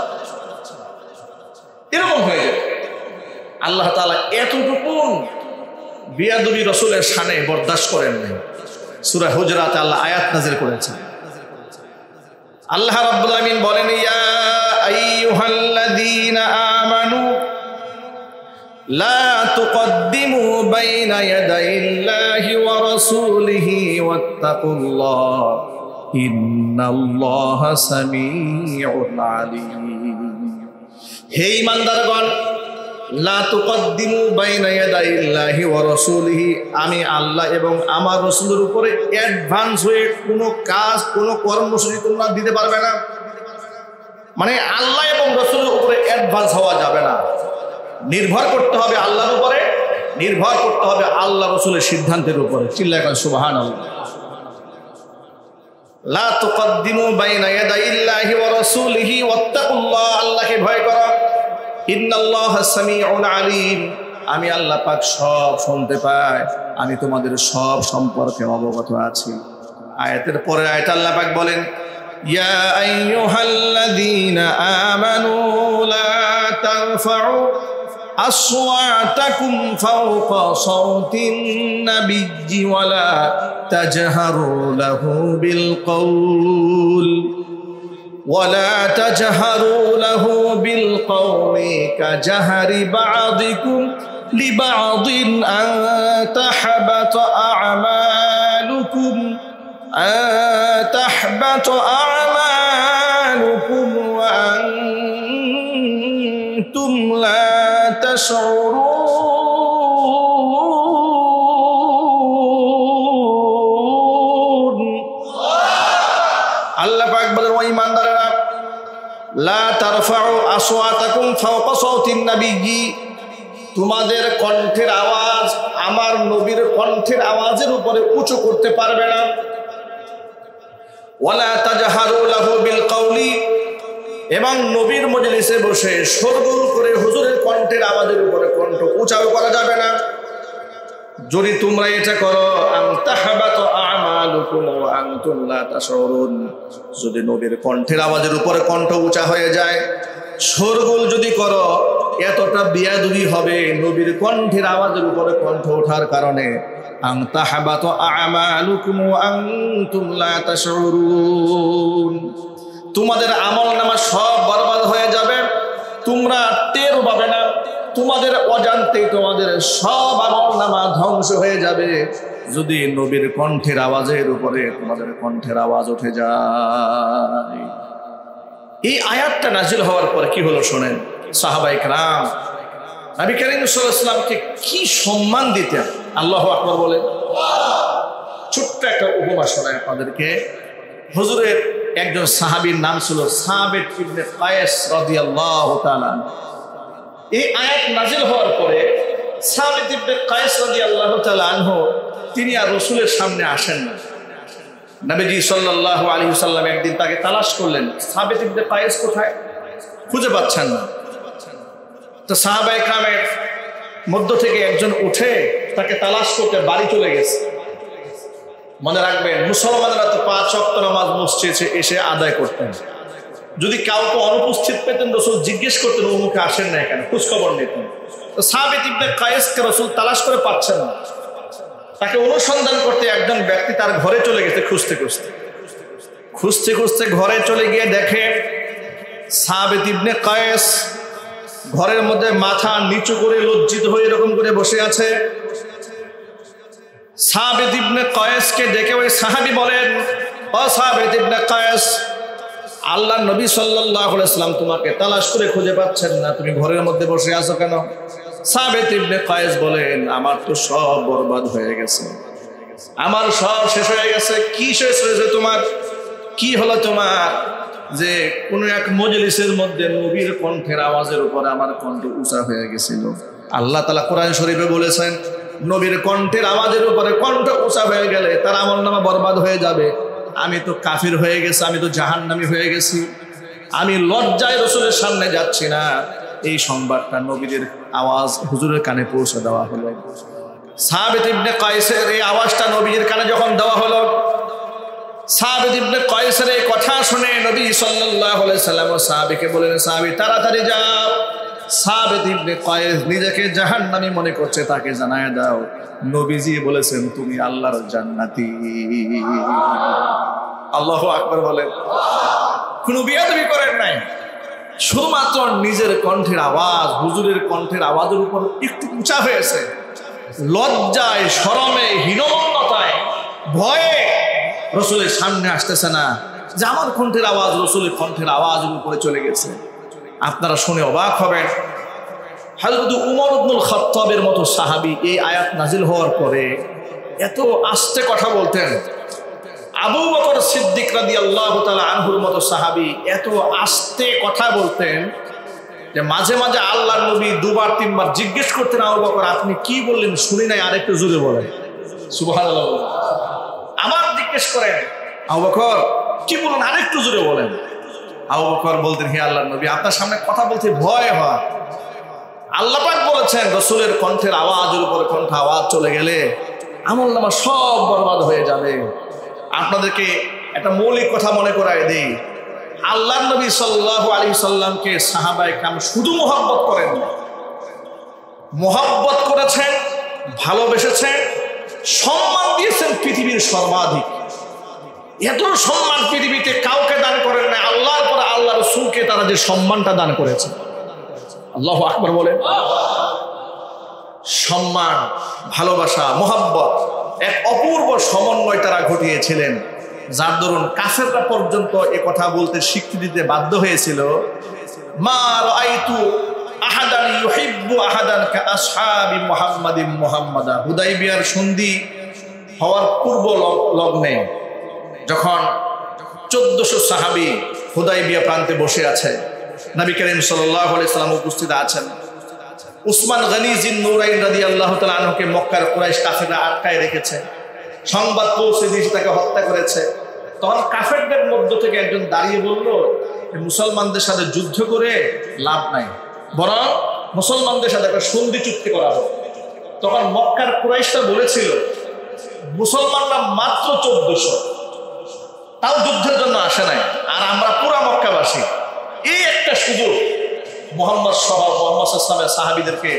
এরকম হয়ে যেত। আল্লাহ তাআলা এতটুকু বিয়াদবি রসুলের শানে বরদাস্ত করেন নাই। সূরা হুজরাতে আল্লাহ আয়াত নাযিল করেছেন। আল্লাহ রাব্বুল আলামিন বলেন, ইয়া আইয়ুহাল্লাযীনা আমানু লা তুকদ্দিমু বাইনা ইয়াদাইল্লাহি ওয়া রাসূলিহি ওয়াত্তাকুল্লাহ ইন্নাল্লাহা সামিউন আলীম। হে ঈমানদারগণ, লা তুকদ্দিমু বাইনা ইয়াদাইল্লাহি ওয়া রাসূলিহি, আমি আল্লাহ এবং আমার রাসূলের উপরে অ্যাডভান্স হয়ে কোনো কাজ, কোনো কর্মসূচি তোমরা দিতে পারবে না। মানে আল্লাহ এবং রাসূলের উপরে অ্যাডভান্স হওয়া যাবে না। নির্ভর করতে হবে আল্লাহর উপরে, নির্ভর করতে হবে আল্লাহ রাসূলের সিদ্ধান্তের উপরে। চিল্লায় বলেন সুবহানাল্লাহ। লা তুকদ্দিমু বাইনা ইয়াদাইল্লাহি ওয়া রাসূলিহি ওয়াত্তাকুল্লাহ, আল্লাহকে ভয় করো। ইন্নাল্লাহা সামিউন আলীম, আমি আল্লাহ পাক সব শুনতে পাই, আমি তোমাদের সব সম্পর্কে অবগত আছি। আয়াতের পরে আয়াতে আল্লাহ পাক বলেন, ইয়া আইয়ুহাল্লাযীনা আমানু লা তারফাউ আসওয়াতাকুম ফাওকা সাওতিন নাবিয়্যি ওয়া লা তাজহারু লাহু বিল কওল ولا تجهروا له بالقول كجهر بعضكم لبعض أن تحبط أعمالكم وأنتم لا تشعرون। আল্লাহ পাক বলেন, ও ঈমানদারেরা, লা তারফাউ আসওয়াতাকুম ফাওকা সাওতিন নাবিয়্যি, তোমাদের কণ্ঠের আওয়াজ আমার নবীর কণ্ঠের আওয়াজের উপরে উঁচু করতে পারবে না। ওয়ালা তাজহারু লাহু বিল কওলি, এবং নবীর মজলিসে বসে শোরগোল করে হুজুরের কণ্ঠের আওয়াজের উপরে কণ্ঠ উঁচাও করা যাবে না। যদি তোমরা এটা করো, আনতাহাবাতু আমালুকুম ওয়া আনতুম লা তাশউরুন, যদি নবীর কণ্ঠের আওয়াজের উপরে কণ্ঠ উঁচা হয়ে যায়, শোরগোল যদি করো, এতটা বিয়াদবি হবে নবীর কণ্ঠের আওয়াজের উপরে কণ্ঠ ওঠার কারণে। আনতাহাবাতু আমালুকুম ওয়া আনতুম লা তাশউরুন, তোমাদের আমলনামা সব বরবাদ হয়ে যাবে, তোমরা টের পাবে না। তোমাদের অজান্তেই তোমাদের সব আমলনামা ধ্বংস হয়ে যাবে যদি নবীর কণ্ঠের আওয়াজের উপরে তোমাদের কণ্ঠের আওয়াজ উঠে যায়। এই আয়াতটা নাজিল হওয়ার পরে কি হলো শোনেন। সাহাবায়ে কেরাম নবী করিম সাল্লাল্লাহু আলাইহি ওয়াসাল্লামকে কি সম্মান দিতেন। আল্লাহু আকবার বলে। ছোট্ট একটা উপমা শোনায় আপনাদেরকে। হুজুরের একজন সাহাবীর নাম ছিল সাবিত ইবনে কায়েস রাদিয়াল্লাহু তাআলা। এই আয়াত নাজিল হওয়ার পরে সাবিত ইবনে কায়েস রাদিয়াল্লাহু তাআলা আনহু তিনি আর রাসূলের সামনে আসেন না। নবীজি সাল্লাল্লাহু আলাইহি ওয়াসাল্লাম একদিন তাকে তালাশ করলেন, সাবিত ইবনে কায়েস কোথায়, খুঁজে পাচ্ছেন না। তো সাহাবায়ে কেরামের মধ্য থেকে একজন উঠে তাকে তালাশ করতে বাড়ি চলে গেছে। মনে রাখবেন, মুসলমানরা তো 5 ওয়াক্ত নামাজ মসজিদে এসে আদায় করতেন। যদি কাউকে অনুপস্থিত পেতেন, রাসূল জিজ্ঞেস করতেন অমুকে আসেন না কেন, খোঁজখবর নিতেন। তো সাবিত ইবনে কায়েসকে রাসূল তালাশ করে পাচ্ছেন না। তাকে অনুসন্ধান করতে একজন ব্যক্তি তার ঘরে চলে গেছে। খুঁজতে খুঁজতে ঘরে চলে গিয়ে দেখে সাবিত ইবনে কায়েস ঘরের মধ্যে মাথা নিচু করে লজ্জিত হয়ে এরকম করে বসে আছে। সাবিত ইবনে কায়েসকে দেখে ওই সাহাবী বলেন, ও সাবিত ইবনে কায়েস, আল্লাহর নবী সাল্লাল্লাহু আলাইহি ওয়াসাল্লাম তোমাকে তালাশ করে খুঁজে পাচ্ছেন না, তুমি ঘরের মধ্যে বসে আছো কেন? সাবিত ইবনে কায়েস বলেন, আমার তো সব বরবাদ হয়ে গেছে, আমার সব শেষ হয়ে গেছে। কি শেষ হয়েছে তোমার? কি হলো তোমার? যে কোনো এক মজলিসের মধ্যে নবীর কণ্ঠের আওয়াজের উপরে আমার কণ্ঠ উঁচা হয়ে গেছিল। আল্লাহ তাআলা কোরআন শরীফে বলেছেন, নবীর কণ্ঠের আওয়াজের উপরে কণ্ঠ উঁচা হয়ে গেলে তার আমলনামা বরবাদ হয়ে যাবে। আমি তো কাফির হয়ে গেছি, আমি তো জাহান্নামী হয়ে গেছি, আমি লজ্জায় রাসূলের সামনে যাচ্ছি না। এই সংবাদটা নবীর আওয়াজ হুজুরের কানে পৌঁছে দেওয়া হলো। সাবিত ইবনে কায়েসের এই আওয়াজটা নবীর কানে যখন দেওয়া হলো, সাবিত ইবনে কয়সের এই কথা শুনে নবী সাল্লাল্লাহু আলাইহি সাল্লাম সাহাবীকে বলেন, সাহাবী তাড়াতাড়ি যাও, সাবিত ইবনে কয়স নিজেকে জাহান্নামী মনে করছে, তাকে জানায় দাও নবীজি বলেছেন তুমি আল্লাহর জান্নাতি। আল্লাহু আকবার বলেন। কোনো বিয়াদবি করেন নাই, শুধুমাত্র নিজের কণ্ঠের আওয়াজ হুজুরের কণ্ঠের আওয়াজের উপর একটু উঁচা হয়েছে, লজ্জায় শরমে হীনমন্যতায় ভয়ে রসুলের সামনে আসতেছে না যে আমার কণ্ঠের আওয়াজ রসুলের কণ্ঠের আওয়াজের উপরে চলে গেছে। আপনারা শুনে অবাক হবেন, হযরত উমর ইবনুল খাত্তাবের মতো সাহাবী এই আয়াত নাজিল হওয়ার পরে এত আস্তে কথা বলতেন, আবু বকর সিদ্দিক রাদিয়াল্লাহু তাআলা আনহুর মতো সাহাবী এত আস্তে কথা বলতেন যে মাঝে মাঝে আল্লাহর নবী দুবার তিনবার জিজ্ঞেস করতেন, আবু বকর আপনি কি বললেন শুনি নাই, আরেকটু জোরে বলেন। সুবহানাল্লাহ। আবার জিজ্ঞেস করেন, আবু বকর কি বলেন, আরেকটু জোরে বলেন। আবু বকর বলতেন, হে আল্লাহর নবী আপনার সামনে কথা বলতে ভয় হয়, আল্লাহ পাক বলেছেন রাসূলের কণ্ঠের আওয়াজের উপর কণ্ঠ আওয়াজ চলে গেলে আমলনামা সব বরবাদ হয়ে যাবে। আপনাদেরকে একটা মৌলিক কথা মনে করায় দেই, আল্লাহর নবী সাল্লাল্লাহু আলাইহি সাল্লামকে সাহাবায়ে কেরাম শুধু মহব্বত করেন, মহব্বত করেছেন, ভালোবেসেছেন, সম্মান দিয়েছেন পৃথিবীর সর্বাধিক। এত সম্মান পৃথিবীতে কাউকে দান করেন না, আল্লাহর পরে আল্লাহ রাসূলকে তারা যে সম্মানটা দান করেছে। আল্লাহু আকবার বলেন। সম্মান, ভালোবাসা, মহব্বত এক অপূর্ব সমন্বয় তারা ঘটিয়েছিলেন, যার দরুন কাফেররা পর্যন্ত এ কথা বলতে স্বীকৃতি দিতে বাধ্য হয়েছিল, মা রাআইতু আহাদান ইউহিব্বু আহাদান কা আসহাবি মুহাম্মাদিন মুহাম্মাদা। হুদাইবিয়ার সন্ধি হওয়ার পূর্ব লগ্নে যখন 1400 সাহাবী হুদাইবিয়া প্রান্তে বসে আছে, নবী করিম সাল্লাল্লাহু আলাইহি সাল্লাম উপস্থিত আছেন, উসমান গনি জিন নূরাইন রাদিয়াল্লাহু তাআলা আনহুকে মক্কার কুরাইশ কাফেররা আটকায় রেখেছে, সংবাদ পৌঁছে দিয়ে তাকে হত্যা করেছে। তখন কাফেরদের মধ্য থেকে একজন দাঁড়িয়ে বলল, মুসলমানদের সাথে যুদ্ধ করে লাভ নাই, বরং মুসলমানদের সাথে একটা সন্ধি চুক্তি করা হোক। তখন মক্কার কুরাইশরা বলেছিল মুসলমানরা মাত্র 1400, তাও যুদ্ধের জন্য আসে নাই, আর আমরা পুরা মক্কাবাসী, এই একটা সুযোগ মুহাম্মদ সহ মুহাম্মদ সাল্লাল্লাহু আলাইহি সাহাবীদেরকে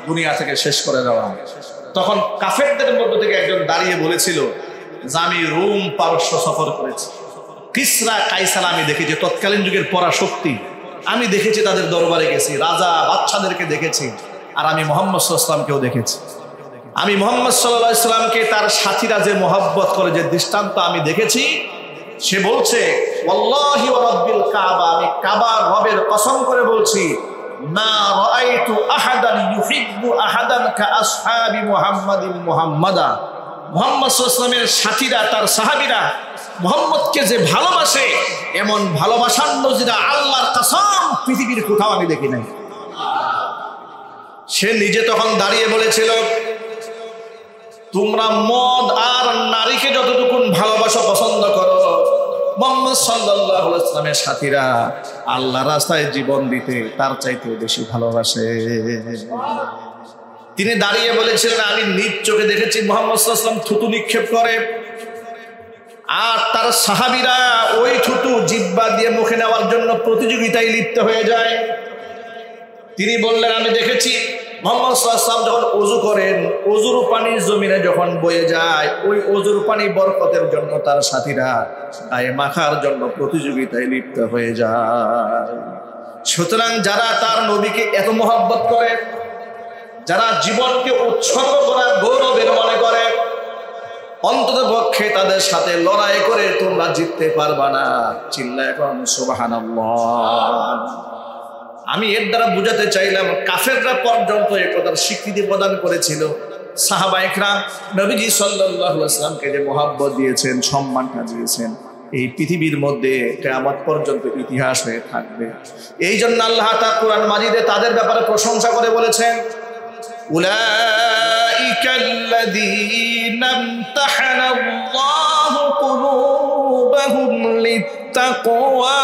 দুনিয়া থেকে শেষ করে দেওয়া। তখন কাফেরদের মধ্য থেকে একজন দাঁড়িয়ে বলেছিল যে আমি রোম পারস্য সফর করেছি, কিসরা কাইসার আমি দেখেছি, তৎকালীন যুগের পরাশক্তি আমি দেখেছি, তাদের দরবারে গেছি, রাজা বাদশাদেরকে দেখেছি, আর আমি মুহাম্মদ সাল্লাল্লাহু আলাইহি ওয়াসাল্লামকেও দেখেছি। আমি মুহাম্মদ সাল্লাল্লাহু আলাইহি ওয়াসাল্লামকে তার সাথীরা যে মহব্বত করে যে দৃষ্টান্ত আমি দেখেছি, সে বলছে ওয়াল্লাহি ওয়া রাব্বিল কাবা, আমি কাবার রবের কসম করে বলছি, মা রাআইতু আহাদান ইউহিব্বু আহাদান কা আসহাবি মুহাম্মাদিন মুহাম্মাদা। মুহাম্মদ সাল্লাল্লাহু আলাইহি ওয়াসাল্লামের সাথীরা, তার সাহাবীরা মুহাম্মদকে যে ভালোবাসে, এমন ভালোবাসার নজির আল্লাহর কসম পৃথিবীর কোথাও আমি দেখি নাই। সে নিজে তখন দাঁড়িয়ে বলেছিল, তোমরা মদ আর নারীকে যতটুকু ভালোবাসা পছন্দ করো, মুহাম্মদ সাল্লাল্লাহু আলাইহি ওয়াসাল্লামের সাথীরা আল্লাহর রাস্তায় জীবন দিতে তার চাইতে বেশি ভালোবাসে। তিনি দাঁড়িয়ে বলেছিলেন, আমি নিজ চোখে দেখেছি মুহাম্মদ সাল্লাল্লাহু আলাইহি ওয়াসাল্লাম থুতু নিক্ষেপ করে, আর তার সাহাবীরা ওই থুতু জিহ্বা দিয়ে মুখে নেওয়ার জন্য প্রতিযোগিতায় লিপ্ত হয়ে যায়। তিনি বললেন, আমি দেখেছি মুহাম্মদ সাল্লাল্লাহু আলাইহি ওয়াসাল্লাম যখন ওযু করেন, ওযুর পানি জমিনে যখন বয়ে যায়, ওই ওযুর পানি বরকতের জন্য তার সাথীরা গায়ে মাখার জন্য প্রতিযোগিতায় লিপ্ত হয়ে যায়। সুতরাং যারা তার নবীকে এত মহব্বত করে, যারা জীবনকে উৎসর্গ করার গৌরবের মনে করে, অন্ততপক্ষে তাদের সাথে লড়াই করে তোমরা জিততে পারবা না। চিল্লায় এখন সুবহানাল্লাহ। আমি এর দ্বারা বুঝাতে চাইলাম, কাফেররা পর্যন্ত এ কথার স্বীকৃতি প্রদান করেছিল। সাহাবায়ে কেরাম নবীজি সাল্লাল্লাহু আলাইহি ওয়াসাল্লামকে যে মহব্বত দিয়েছেন, সম্মানটা দিয়েছেন, এই পৃথিবীর মধ্যে কিয়ামত পর্যন্ত ইতিহাস হয়ে থাকবে। এই জন্য আল্লাহ তাআলা কুরআন মাজিদে তাদের ব্যাপারে প্রশংসা করে বলেছেন, উলাইকাল্লাযীনা ইমতাহানাল্লাহু কুলুবাহুম লিত্তাকওয়া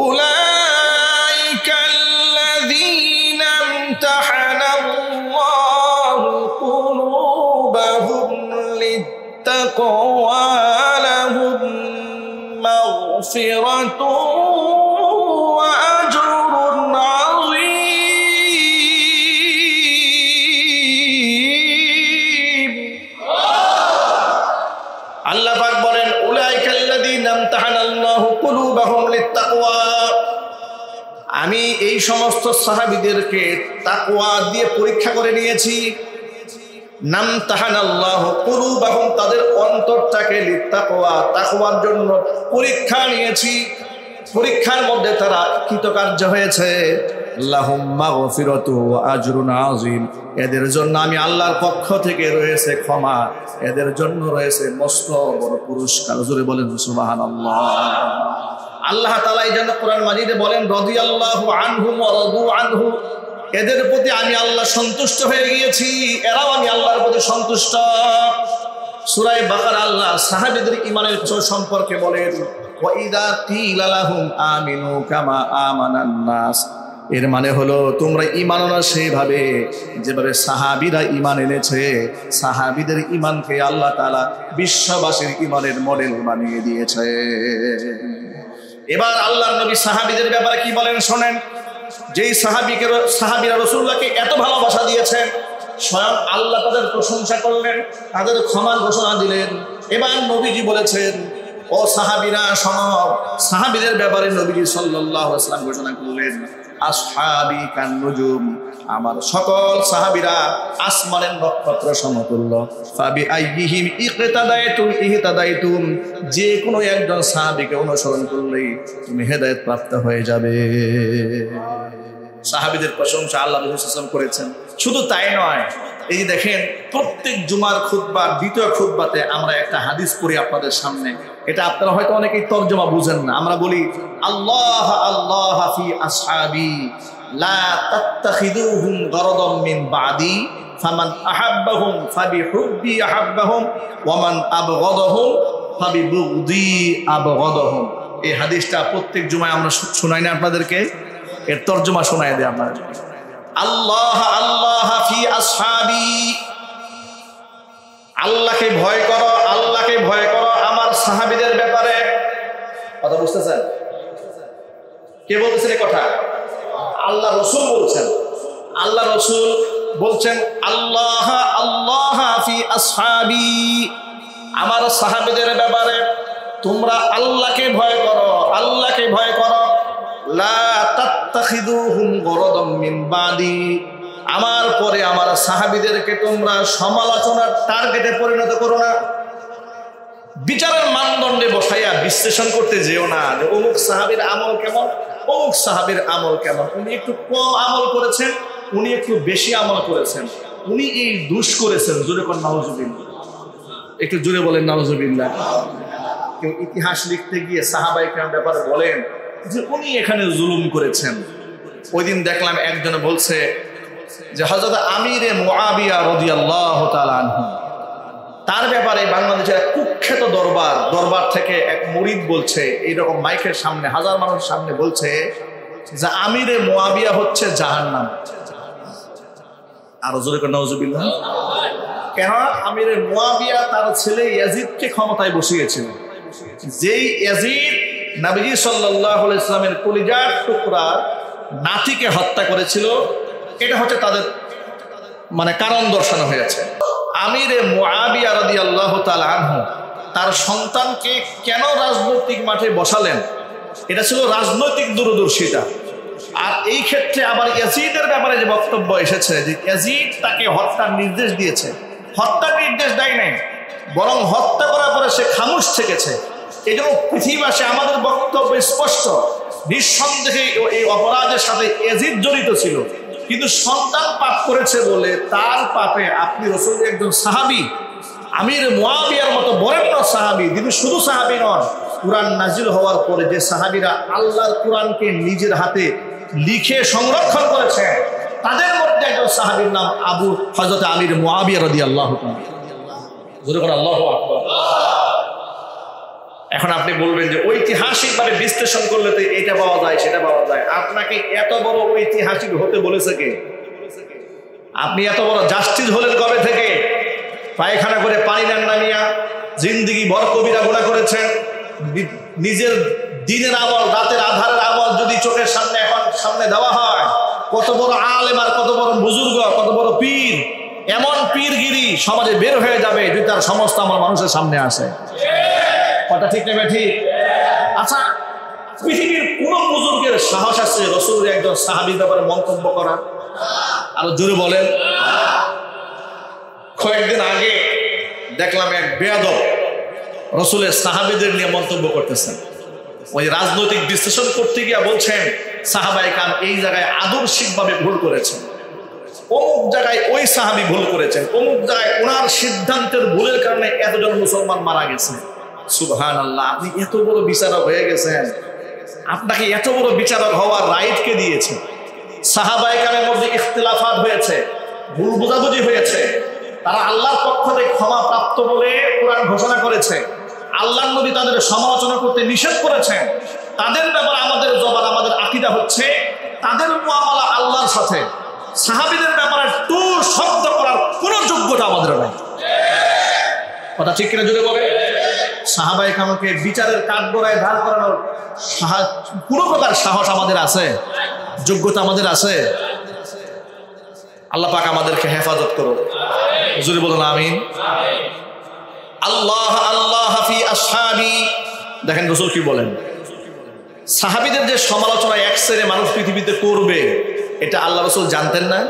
أولئك الذين امتحن الله قلوبهم التقوى لهم مغفرة وأجر عظيم আল্লাহ পাক বলেন উলাইকাল্লাযীনা ইমতাহানাল্লাহু কুলুবাহুম লিত্তাকওয়া আমি এই সমস্ত সাহাবীদেরকে তাকওয়া দিয়ে পরীক্ষা করে নিয়েছি নামতাহানাল্লাহু কুলুবাহুম তাদের অন্তরটাকে লিত্তাকওয়া তাকওয়ার জন্য পরীক্ষা নিয়েছি পরীক্ষার মধ্যে তারা কৃতকার্য হয়েছে লাহুম মাগফিরাতু ওয়া আজরুন আযীম এদের জন্য আমি আল্লাহর পক্ষ থেকে রয়েছে ক্ষমা এদের জন্য রয়েছে মস্ত বড় পুরস্কার জোরে বলেন সুবহানাল্লাহ আল্লাহ তাআলা এই জন্য কোরআন মাজিদে বলেন রাদিয়াল্লাহু আনহুম ওয়া রাদু আনহু এদের প্রতি আমি আল্লাহ সন্তুষ্ট হয়ে গিয়েছি এরাও আমি আল্লাহর প্রতি সন্তুষ্ট সূরা বাকারা আল্লাহ সাহাবীদের ঈমানের সম্পর্কে বলেন ওয়া ইযা কিলা লাহুম আমিনু কামা আমানান নাস এর মানে হলো তোমরা ঈমান আনো সেইভাবে যেভাবে সাহাবীরা ঈমান এনেছে সাহাবীদের ঈমানকে আল্লাহ তাআলা বিশ্ববাসীর ঈমানের মডেল বানিয়ে দিয়েছে এবার আল্লাহর নবী সাহাবীদের ব্যাপারে কি বলেন শুনেন যেই সাহাবীরা রাসূলুল্লাহকে এত ভালোবাসা দিয়েছেন স্বয়ং আল্লাহ তাদের প্রশংসা করলেন তাদের ক্ষমার ঘোষণা দিলেন এবার নবীজি বলেছেন ও সাহাবীরা শোনো সাহাবীদের ব্যাপারে নবীজি সাল্লাল্লাহু আলাইহি ওয়াসাল্লাম ঘোষণা করলেন আসহাবি কান নুজুম আমার সকল সাহাবীরা আসমানের নক্ষত্র সমতুল্য ফাবি আইয়িহিম ইহতাদাইতুম যে কোনো একজন সাহাবীকে অনুসরণ করলেই তুমি হেদায়েত প্রাপ্ত হয়ে যাবে সাহাবীদের প্রশংসা আল্লাহ রাসূল সাল্লাল্লাহু আলাইহি ওয়াসাল্লাম করেছেন শুধু তাই নয় এই যে দেখেন প্রত্যেক জুমার খুতবা দ্বিতীয় খুতবাতে আমরা একটা হাদিস পড়ি আপনাদের সামনে এটা আপনারা হয়তো অনেকেই তরজমা বুঝেন না আমরা বলি আল্লাহ আল্লাহ ফি আসহাবি লা তাত্তাখিদুহুম গরাদাম মিন বাদি ফামান আহাব্বাহুম ফাবিহুব্বি আহাব্বাহুম ওয়া মান আবগাদাহুম ফাবিবুগদি আবগাদাহুম এই হাদিসটা প্রত্যেক জুমায় আমরা শোনাই না আপনাদেরকে এর তরজমা শোনায় দেয় আপনাদের আল্লাহ আল্লাহ ফি আসহাবি আল্লাহকে ভয় করো আমার সাহাবীদের ব্যাপারে কথা বুঝতেছেন কে বলতেছেন এই কথা আল্লাহ রাসূল বলছেন আল্লাহ রাসূল বলছেন আল্লাহ আল্লাহ ফি আসহাবি আমার সাহাবীদের ব্যাপারে তোমরা আল্লাহকে ভয় করো লা তাত্তাখিদুহুম গরাদাম মিন বাদি আমার পরে আমার সাহাবীদেরকে তোমরা সমালোচনার টার্গেটে পরিণত করো না বিচারের মানদণ্ডে বসাইয়া বিশ্লেষণ করতে যেও না যে অমুক সাহাবীর আমল কেমন অমুক সাহাবীর আমল কেমন উনি একটু কম আমল করেছেন উনি একটু বেশি আমল করেছেন উনি এই দোষ করেছেন জোরে কোন নাউজুবিল্লাহ একটু জোরে বলেন নাউজুবিল্লাহ কেউ ইতিহাস লিখতে গিয়ে সাহাবায়ে কেরাম ব্যাপারে বলেন যে উনি এখানে জুলুম করেছেন ওই দিন দেখলাম একজন বলছে যে হযরত আমিরে মুআবিয়া রাদিয়াল্লাহু তাআলা আনহু তার ব্যাপারে বাংলাদেশের এক কুখ্যাত দরবার থেকে এক মুরিদ বলছে এইরকম মাইকের সামনে হাজার মানুষের সামনে বলছে যে আমিরে মুআবিয়া হচ্ছে জাহান্নাম আর জোরে করে নাউজুবিল্লাহ কেন আমিরে মুআবিয়া তার ছেলে ইয়াজিদকে ক্ষমতায় বসিয়েছিল যেই ইয়াজিদ নবীজি সাল্লাল্লাহু আলাইহি ওয়াসাল্লামের কলিজার টুকরা নাতিকে হত্যা করেছিল এটা হচ্ছে তাদের মানে কারণ দর্শানো হয়েছে আমিরে মুআবিয়া রাদিয়াল্লাহু তাআলা আনহু তার সন্তানকে কেন রাজনৈতিক মাঠে বসালেন এটা ছিল রাজনৈতিক দূরদর্শিতা আর এই ক্ষেত্রে আবার ইয়াজিদের ব্যাপারে যে বক্তব্য এসেছে যে ইয়াজিদ তাকে হত্যার নির্দেশ দিয়েছে হত্যার নির্দেশ দেয় নাই বরং হত্যা করার পরে সে খামোশ থেকেছে এই জন্য পৃথিবীবাসী আমাদের বক্তব্য স্পষ্ট নিঃসন্দেহে এই অপরাধের সাথে ইয়াজিদ জড়িত ছিল কিন্তু সন্তান পাপ করেছে বলে তার পাপে আপনি রাসূলের একজন সাহাবী আমির মুআবিয়ার মতো বরেণ্য সাহাবী তিনি শুধু সাহাবী নন কুরআন নাজিল হওয়ার পরে যে সাহাবীরা আল্লাহর কুরআনকে নিজের হাতে লিখে সংরক্ষণ করেছে তাদের মধ্যে একজন সাহাবীর নাম হযরত আমির মুআবিয়া রাদিয়াল্লাহু তাআলা জোরে করে আল্লাহু আকবার এখন আপনি বলবেন যে ঐতিহাসিকভাবে বিশ্লেষণ করলে তো এটা পাওয়া যায় সেটা পাওয়া যায় আপনাকে এত বড় ঐতিহাসিক হতে বলেছে কে আপনি এত বড় জাস্টিস হলেন কবে থেকে পায়খানা করে পানি নেন না নিয়া জিন্দেগি ভর কবিরা গুনাহ করেছেন। নিজের দিনের আমল, রাতের আধারের আমল যদি চোখের সামনে এখন সামনে দেওয়া হয়, কত বড় আলেম আর কত বড় বুজুর্গ, কত বড় পীর, এমন পীরগিরি সমাজে বের হয়ে যাবে যদি তার সমস্ত আমল মানুষের সামনে আসে। কথা ঠিক নেবে ঠিক? আচ্ছা, পৃথিবীর কোন বুজুর্গের সাহস আছে রাসূলের একজন সাহাবীর ব্যাপারে মন্তব্য করা? আরো জোরে বলেন। কয়েকদিন আগে দেখলাম এক বেয়াদব রাসূলের সাহাবীদের নিয়ে মন্তব্য করতেছেন। ওই রাজনৈতিক বিশ্লেষণ করতে গিয়ে বলছেন সাহাবায়ে কেরাম এই জায়গায় আদর্শিকভাবে ভুল করেছেন, অমুক জায়গায় ওই সাহাবী ভুল করেছেন, অমুক জায়গায় ওনার সিদ্ধান্তের ভুলের কারণে এতজন মুসলমান মারা গেছে। সুবহানাল্লাহ, আপনি এত বড় বিচারক হয়ে গেছেন, আপনাকে এত বড় বিচারক হওয়ার রাইট কে দিয়েছে? সাহাবায়ে কেরামের মধ্যে ইখতিলাফাত হয়েছে, ভুল বোঝাবুঝি হয়েছে, তারা আল্লাহর পক্ষ থেকে ক্ষমা প্রাপ্ত বলে কোরআন ঘোষণা করেছে। আল্লাহর নবী তাদের সমালোচনা করতে নিষেধ করেছেন। তাদের ব্যাপারে আমাদের জবান, আমাদের আকীদা হচ্ছে তাদের মুআমালা আল্লাহর সাথে। সাহাবীদের ব্যাপারে টু শব্দ করার কোনো যোগ্যতা আমাদের নাই। কথা ঠিক কিনা জুড়ে বলে? সাহাবায়ে কেরামকে বিচারের কাঠগড়ায় দাঁড় করানোর কোনো প্রকার সাহস আমাদের আছে? যোগ্যতা আমাদের আছে? আল্লাহ পাক আমাদেরকে হেফাজত করুন। জোরে বলুন আমিন। আল্লাহ আল্লাহ ফি আসহাবি। দেখেন রাসূল কি বলেন, সাহাবীদের যে সমালোচনা এক শ্রেণীর মানুষ পৃথিবীতে করবে, এটা আল্লাহ রাসূল জানতেন না?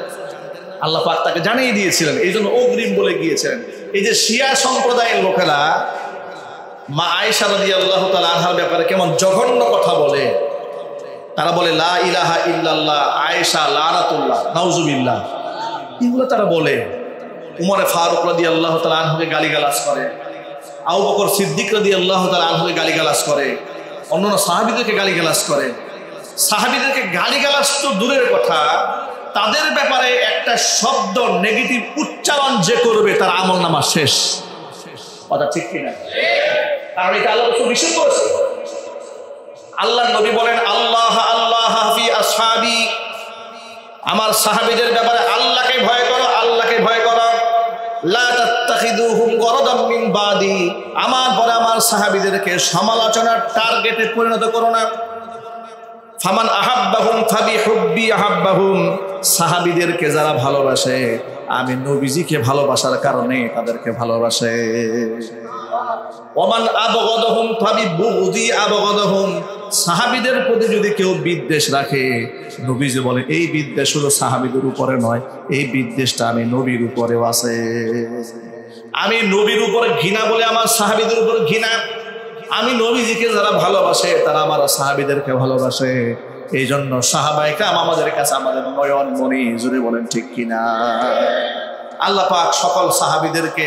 আল্লাহ পাক তাকে জানিয়ে দিয়েছিলেন, এই জন্য অগ্রিম বলে গিয়েছিলেন। এই যে শিয়া সম্প্রদায়ের লোকেরা মা আয়েশা রাদিয়াল্লাহু তাআলা আনহার ব্যাপারে কেমন জঘন্য কথা বলে, তারা বলে লা ইলাহা ইল্লাল্লাহ, আয়েশা লানাতুল্লাহ, নাউজুবিল্লাহ, এগুলো তারা বলে। উমরে ফারুক রাদিয়াল্লাহু তাআলা আনহুকে গালিগালাজ করে, আবু বকর সিদ্দিক রাদিয়াল্লাহু তাআলা আনহুকে গালিগালাজ করে, অন্যান্য সাহাবীদেরকে গালিগালাজ করে। সাহাবীদেরকে গালিগালাজ তো দূরের কথা, তাদের ব্যাপারে একটা শব্দ নেগেটিভ উচ্চারণ যে করবে তার আমলনামা শেষ। কথা ঠিক কিনা? কারণ এটা আল্লাহ রাসূল নিষেধ করেছে। আল্লাহর নবী বলেন আল্লাহ আল্লাহ ফি আসহাবি, আমার সাহাবীদের ব্যাপারে আল্লাহকে ভয় করো, আল্লাহকে ভয় করো। লা তাত্তাখিযুহুম গরাদাম মিন বাদি, আমার পরে আমার সাহাবীদেরকে সমালোচনার টার্গেটে পরিণত করো না। ফামান আহাব্বাহুম ফাবিহুব্বি আহাব্বাহুম, সাহাবীদেরকে যারা ভালোবাসে আমি নবীজিকে ভালোবাসার কারণে তাদেরকে ভালোবাসে। ওমান আবগাদাহুম ফাবিবুগদি আবগাদাহুম, সাহাবীদের প্রতি যদি কেউ বিদ্বেষ রাখে, নবীজি বলে এই বিদ্বেষ শুধু সাহাবীদের উপরে নয়, এই বিদ্বেষটা আমি নবীর উপরেও আছে। আমি নবীর উপরে ঘৃণা বলে আমার সাহাবীদের উপরে ঘৃণা। আমি নবীজিকে যারা ভালোবাসে তারা আমার সাহাবীদেরকে ভালোবাসে। এই জন্য সাহাবায়ে কেরাম আমাদের কাছে আমাদের নয়ন মণি। জোরে বলেন ঠিক কিনা? আল্লাহ পাক সকল সাহাবীদেরকে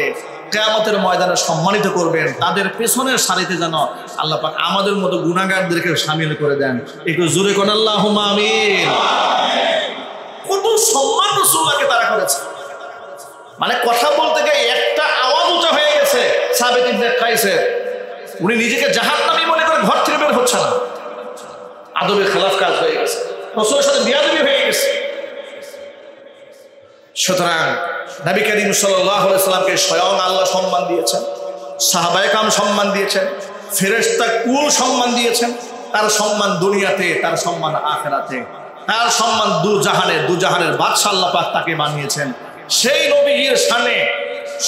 কিয়ামতের ময়দানে সম্মানিত করবেন, তাদের পেছনের সারিতে যেন আল্লাহ পাক আমাদের মতো গুনাহগারদেরকে শামিল করে দেন। একটু জোরে কোন আল্লাহুম্মা আমিন। কত সম্মান রাসূলুল্লাহকে তারা করেছে, মানে কথা বলতে গিয়ে একটা আওয়াজ উঁচা হয়ে গেছে। সাবিত ইবনে কাইসের, উনি নিজেকে জাহান্নামী মনে করে ঘর থেকে বের হচ্ছে না। আদবের খেলাফ কাজ হয়ে গেছে, রাসূলের সাথে বেয়াদবি হয়ে গেছে। সুতরাং নবী করিম সাল্লাল্লাহু আলাইহি সাল্লামকে স্বয়ং আল্লাহ সম্মান দিয়েছেন, সাহাবায়ে কেরাম সম্মান দিয়েছেন, ফেরেশতা কুল সম্মান দিয়েছেন। তার সম্মান দুনিয়াতে, তার সম্মান আখিরাতে, তার সম্মান দুজাহানের বাদশা আল্লাহ পাক তাকে বানিয়েছেন। সেই নবীর শানে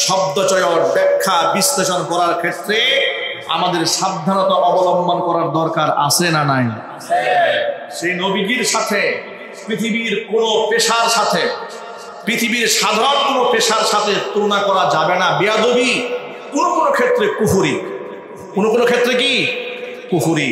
শব্দচয়ন, ব্যাখ্যা, বিশ্লেষণ করার ক্ষেত্রে আমাদের সাবধানতা অবলম্বন করার দরকার আছে না নাই? সেই নবীর সাথে পৃথিবীর কোনো পেশার সাথে, পৃথিবীর সাধারণ কোনো পেশার সাথে তুলনা করা যাবে না। বেয়াদবি কোনো ক্ষেত্রে কুফরি, কোনো ক্ষেত্রে কি কুফরি।